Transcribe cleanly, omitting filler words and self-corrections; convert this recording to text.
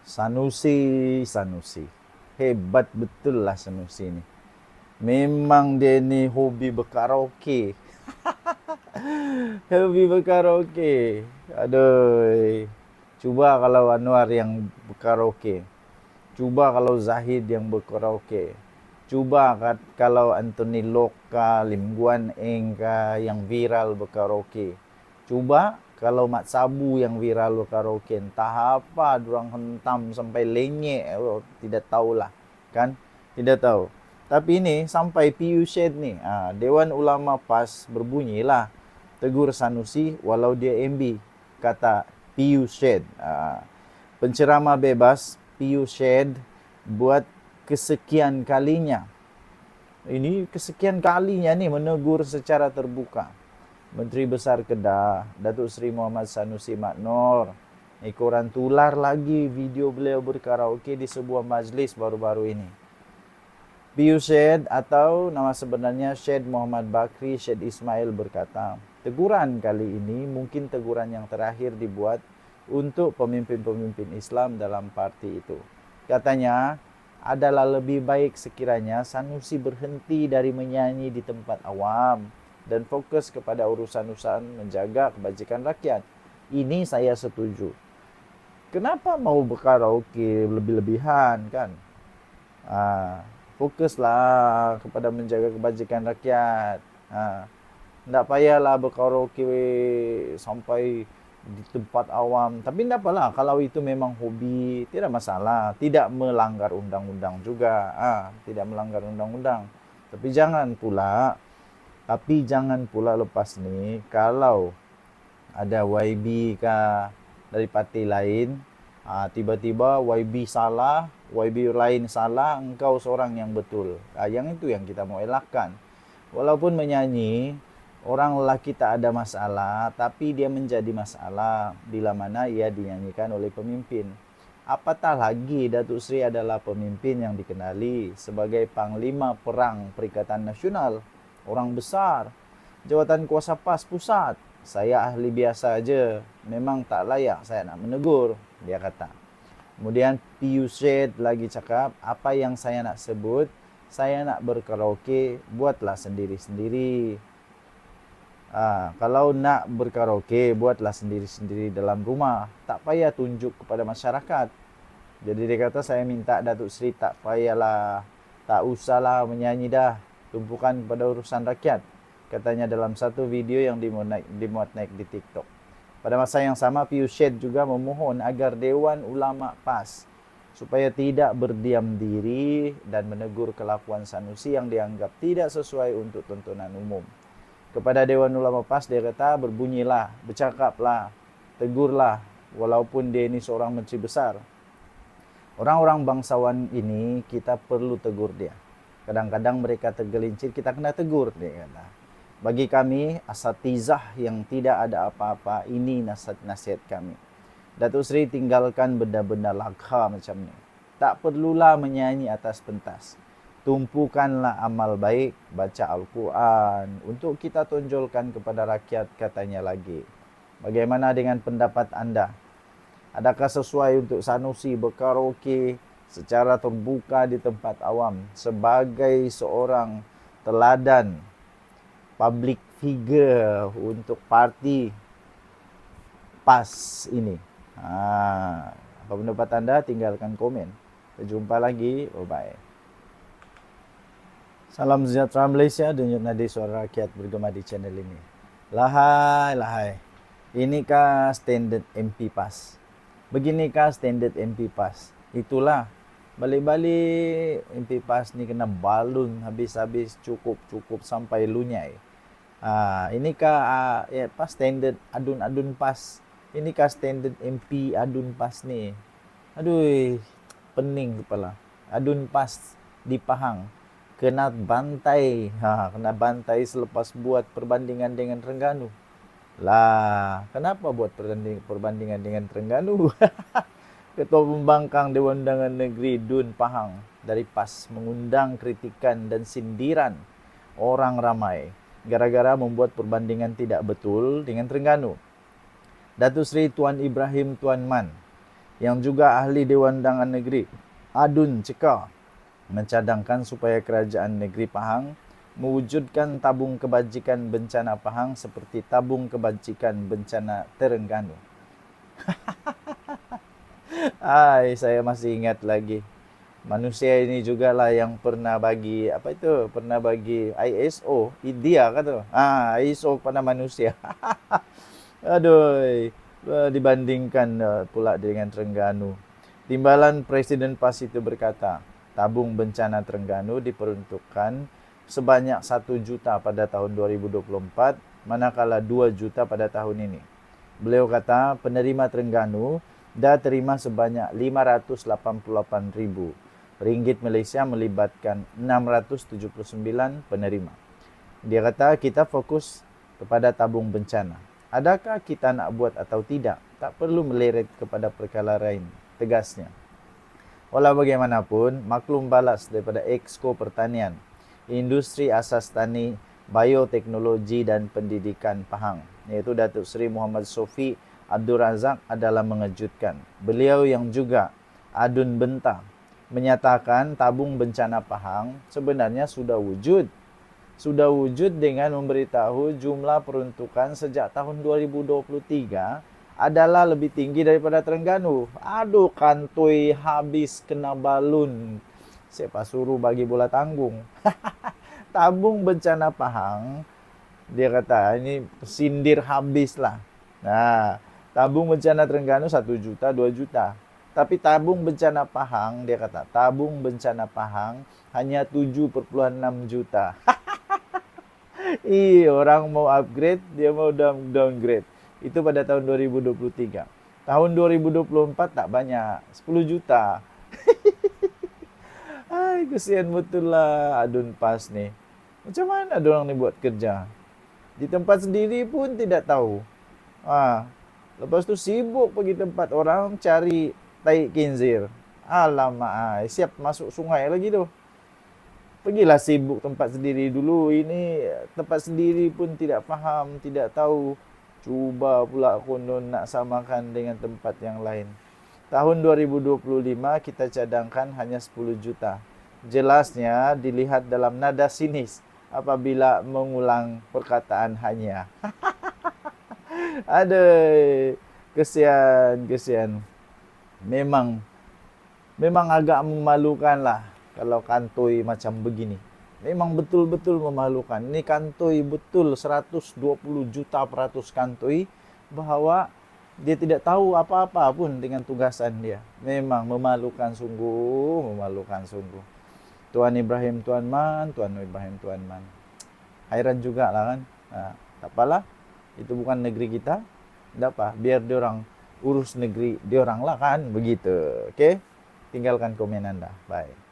Sanusi. Hebat betul lah Sanusi ini. Memang dia ni hobi berkaraoke. Hobi berkaraoke. Aduh. Coba kalau Anwar yang berkaraoke. Cuba kalau Zahid yang berkaraoke. Cuba kalau Anthony Loka, Lim Guan Eng yang viral berkaraoke. Cuba kalau Mat Sabu yang viral berkaraoke. Entah apa durang hentam sampai lenyek. Oh, tidak tahulah. Kan? Tidak tahu. Tapi ini sampai PU Shed ni. Dewan Ulama PAS berbunyilah. Tegur Sanusi walau dia MB. Kata PU Shed. Penceramah bebas PU Shed buat kesekian kalinya. Ini kesekian kalinya nih menegur secara terbuka Menteri Besar Kedah, Datuk Seri Muhammad Sanusi Maknor. Korang tular lagi video beliau berkaraoke di sebuah majlis baru-baru ini. PU Syed atau nama sebenarnya Syed Muhammad Bakri Syed Ismail berkata, teguran kali ini mungkin teguran yang terakhir dibuat untuk pemimpin-pemimpin Islam dalam parti itu. Katanya, adalah lebih baik sekiranya Sanusi berhenti dari menyanyi di tempat awam dan fokus kepada urusan-urusan menjaga kebajikan rakyat. Ini saya setuju. Kenapa mau berkaraoke lebih-lebihan kan? Fokuslah kepada menjaga kebajikan rakyat. Tak payahlah berkaraoke sampai di tempat awam. Tapi tak apalah, kalau itu memang hobi, tidak masalah. Tidak melanggar undang-undang juga. Tidak melanggar undang-undang. Tapi jangan pula lepas ni, kalau ada YB kah dari parti lain, tiba-tiba YB salah, YB lain salah, engkau seorang yang betul. Yang itu yang kita mau elakkan. Walaupun menyanyi, orang lelaki tak ada masalah, tapi dia menjadi masalah bila mana ia dinyanyikan oleh pemimpin. Apatah lagi Datuk Seri adalah pemimpin yang dikenali sebagai Panglima Perang Perikatan Nasional, orang besar, jawatan kuasa PAS pusat. Saya ahli biasa aja, memang tak layak saya nak menegur, dia kata. Kemudian PU Syed lagi cakap, apa yang saya nak sebut, saya nak berkaraoke, buatlah sendiri-sendiri. Kalau nak berkaraoke, buatlah sendiri-sendiri dalam rumah. Tak payah tunjuk kepada masyarakat. Jadi dia kata, saya minta Datuk Seri tak payahlah, tak usahlah menyanyi dah. Tumpukan kepada urusan rakyat. Katanya dalam satu video yang dimuat naik di TikTok. Pada masa yang sama, PU Syed juga memohon agar Dewan Ulama PAS supaya tidak berdiam diri dan menegur kelakuan Sanusi yang dianggap tidak sesuai untuk tontonan umum. Kepada Dewan Ulama PAS dia kata, berbunyilah, bercakaplah, tegurlah, walaupun dia ini seorang menteri besar. Orang-orang bangsawan ini kita perlu tegur dia. Kadang-kadang mereka tergelincir, kita kena tegur, dia kata. Bagi kami, asatizah yang tidak ada apa-apa, ini nasihat kami. Datuk Seri tinggalkan benda-benda lagha macam ni. Tak perlulah menyanyi atas pentas. Tumpukanlah amal baik, baca Al-Quran untuk kita tonjolkan kepada rakyat, katanya lagi. Bagaimana dengan pendapat anda? Adakah sesuai untuk Sanusi berkaraoke secara terbuka di tempat awam sebagai seorang teladan public figure untuk parti PAS ini? Apa pendapat anda? Tinggalkan komen. Jumpa lagi. Bye-bye. Salam sejahtera Malaysia, denyut nadi suara rakyat bergema di channel ini. Lahai. Inikah standard MP PAS? Beginikah standard MP PAS? Itulah. Balik-balik MP PAS ni kena balun habis-habis, cukup sampai lunyai. Inikah PAS standard adun-adun PAS? Inikah standard MP adun PAS ni? Aduh, pening kepala. Adun PAS di Pahang kena bantai, kena bantai selepas buat perbandingan dengan Terengganu. Lah, kenapa buat perbandingan dengan Terengganu? Ketua Pembangkang Dewan Undangan Negeri Dun Pahang dari PAS mengundang kritikan dan sindiran orang ramai gara-gara membuat perbandingan tidak betul dengan Terengganu. Datuk Seri Tuan Ibrahim Tuan Man yang juga ahli Dewan Undangan Negeri, Adun Ceka, mencadangkan supaya kerajaan negeri Pahang mewujudkan tabung kebajikan bencana Pahang seperti tabung kebajikan bencana Terengganu. Saya masih ingat lagi. Manusia ini juga lah yang pernah bagi pernah bagi ISO, dia kata. ISO pada manusia. Aduh, dibandingkan pula dengan Terengganu. Timbalan Presiden PAS itu berkata, tabung bencana Terengganu diperuntukkan sebanyak 1 juta pada tahun 2024, manakala 2 juta pada tahun ini. Beliau kata penerima Terengganu dah terima sebanyak 588,000 ringgit Malaysia melibatkan 679 penerima. Dia kata kita fokus kepada tabung bencana. Adakah kita nak buat atau tidak? Tak perlu meleret kepada perkara lain, tegasnya. Walau bagaimanapun, maklum balas daripada Exco Pertanian, Industri Asas Tani, Bioteknologi dan Pendidikan Pahang, iaitu Datuk Seri Muhammad Sofi Abdul Razak adalah mengejutkan. Beliau yang juga Adun Benta menyatakan tabung bencana Pahang sebenarnya sudah wujud. Sudah wujud dengan memberitahu jumlah peruntukan sejak tahun 2023 adalah lebih tinggi daripada Terengganu. Aduh, kantoi habis kena balun. Siapa suruh bagi bola tanggung. Tabung bencana Pahang, dia kata ini sindir habis lah. Nah, tabung bencana Terengganu 1 juta, 2 juta. Tapi tabung bencana Pahang, dia kata, tabung bencana Pahang hanya 7,6 juta. Orang mau upgrade, dia mau downgrade. Itu pada tahun 2023. Tahun 2024 tak banyak, 10 juta. Kesian betul lah Adun PAS nih. Macam mana dorang ni buat kerja? Di tempat sendiri pun tidak tahu. Lepas tu sibuk pergi tempat orang cari tai kinzir. Alamak, siap masuk sungai lagi tu. Pergilah sibuk tempat sendiri dulu. Ini tempat sendiri pun tidak faham, tidak tahu. Cuba pula konon nak samakan dengan tempat yang lain. Tahun 2025 kita cadangkan hanya 10 juta. Jelasnya dilihat dalam nada sinis apabila mengulang perkataan hanya. Aduh, kesian. Memang agak memalukan lah kalau kantoi macam begini. Memang betul-betul memalukan. Ini kantoi betul 120 juta peratus kantoi bahawa dia tidak tahu apa-apa pun dengan tugasan dia. Memang memalukan sungguh. Tuan Ibrahim Tuan Man. Hairan juga lah kan. Tak apalah. Itu bukan negeri kita. Tak apa. Biar diorang urus negeri diorang lah kan. Begitu. Okey? Tinggalkan komen anda. Bye.